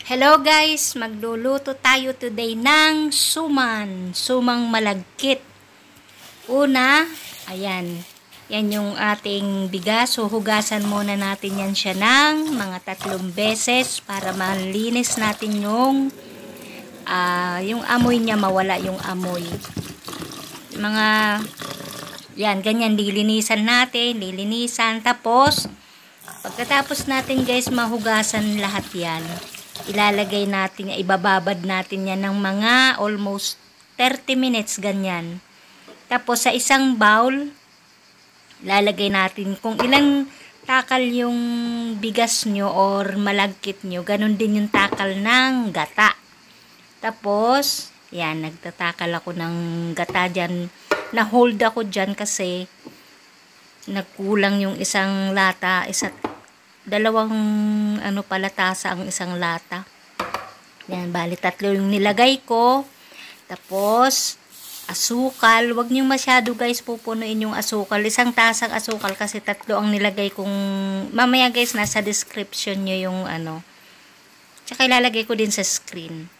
Hello guys, magluluto tayo today ng sumang malagkit. Una, ayan, yan yung ating bigas. So, hugasan muna natin yan siya ng mga 3 beses para malinis natin yung amoy niya, mawala yung amoy. Mga, yan, ganyan, lilinisan. Tapos, pagkatapos natin guys, mahugasan lahat yan. Ilalagay natin, ibababad natin yan ng mga almost 30 minutes, ganyan. Tapos sa isang bowl, lalagay natin kung ilang takal yung bigas nyo or malagkit nyo, ganun din yung takal ng gata. Tapos, yan, nagtatakal ako ng gata dyan. Na-hold ako dyan kasi nagkulang yung isang lata, dalawang tasa ang isang lata. Yan, bali 3 yung nilagay ko. Tapos, asukal. Huwag niyo masyado guys pupunuin yung asukal. 1 tasang asukal kasi 3 ang nilagay kong, mamaya guys, nasa description nyo yung Tsaka ilalagay ko din sa screen.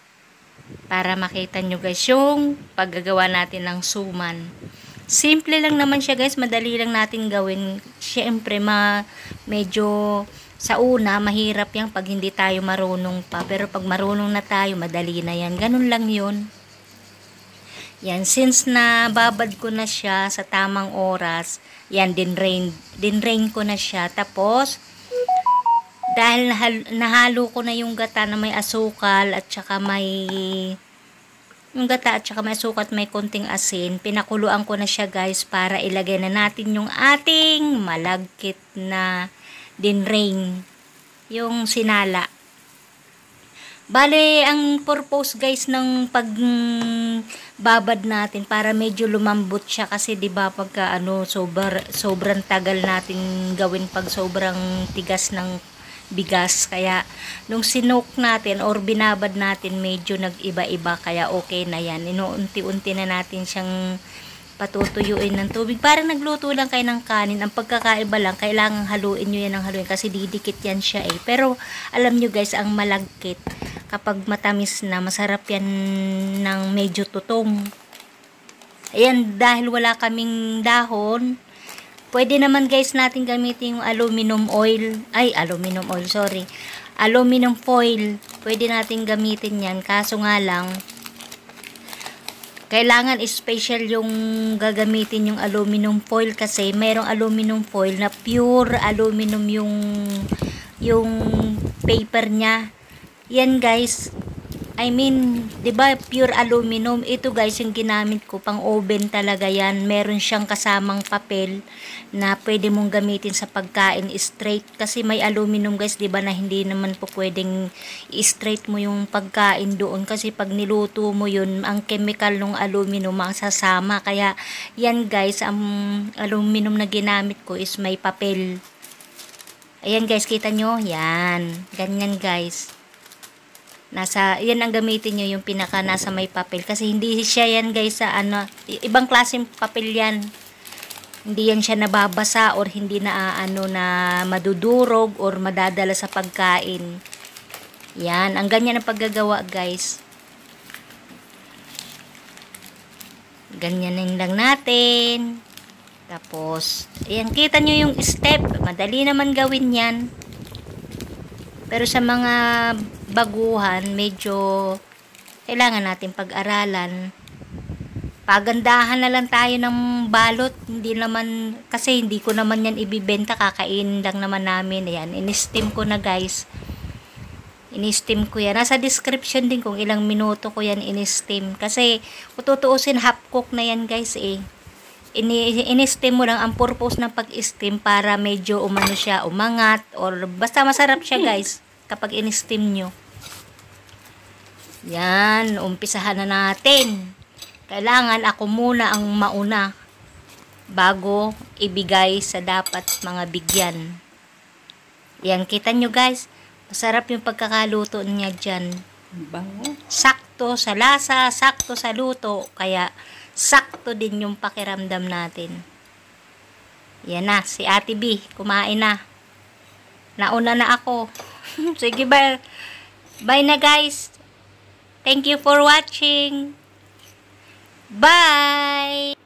Para makita nyo guys yung paggagawa natin ng suman. Simple lang naman siya guys, madali lang natin gawin. Siyempre, medyo sa una, mahirap yan pag hindi tayo marunong pa. Pero pag marunong na tayo, madali na yan. Ganun lang yun. Yan, since nababad ko na siya sa tamang oras, yan, dinrain ko na siya. Tapos, dahil nahalo ko na yung gata na may asukal at saka may asukal at may konting asin, pinakuluan ko na siya guys para ilagay na natin yung ating malagkit na dinrain, yung sinala. Bale, ang purpose guys ng pagbabad natin para medyo lumambot siya kasi 'di ba pagka sobrang tagal natin gawin pag sobrang tigas ng bigas, kaya nung sinok natin or binabad natin medyo nag-iba-iba, kaya okay na yan. Inuunti-unti na natin siyang patutuyuin ng tubig, parang nagluto lang kayo ng kanin. Ang pagkakaiba lang, kailangan haluin nyo yan ng haluin kasi didikit yan siya pero alam nyo guys, ang malagkit kapag matamis na, masarap yan ng medyo tutong. Ayan, dahil wala kaming dahon, pwede naman guys natin gamitin yung aluminum foil. Pwede natin gamitin yan. Kaso nga lang, kailangan special yung gagamitin yung aluminum foil kasi mayroong aluminum foil na pure aluminum yung paper niya. Yan guys, di ba pure aluminum? Ito guys, yung ginamit ko pang oven talaga yan. Meron siyang kasamang papel na pwede mong gamitin sa pagkain straight. Kasi may aluminum guys, di ba, na hindi naman po pwedeng i-straight mo yung pagkain doon. Kasi pag niluto mo yun, ang chemical ng aluminum masasama. Kaya yan guys, ang aluminum na ginamit ko is may papel. Ayan guys, kita nyo? Yan. Ganyan guys. Yan ang gamitin nyo, yung pinaka nasa may papel, kasi hindi siya yan guys sa ibang klaseng papel yan, hindi yan siya nababasa or hindi na na madudurog or madadala sa pagkain. Yan, ang ganyan ang paggagawa guys. Ganyan lang natin. Tapos ayan, kita nyo yung step, madali naman gawin yan. Pero sa mga baguhan, medyo kailangan natin pag-aralan. Pagandahan na lang tayo ng balot. Kasi hindi ko naman yan ibibenta, kakain lang naman namin. Ayan, in-steam ko na guys. In-steam ko yan. Nasa description din kung ilang minuto ko yan in-steam. Kasi kung tutuusin, half cook na yan guys in-steam mo lang. Ang purpose ng pag-steam para medyo umangat or basta masarap siya guys kapag in-steam nyo. Yan, umpisahan na natin. Kailangan ako muna ang mauna bago ibigay sa dapat mga bigyan. Yan, kita nyo guys, masarap yung pagkakaluto niya dyan. Bango. Sakto sa lasa, sakto sa luto, kaya sakto din yung pakiramdam natin. Yan na, si Ate B, kumain na. Nauna na ako. Sige ba, Bye na guys. Thank you for watching. Bye!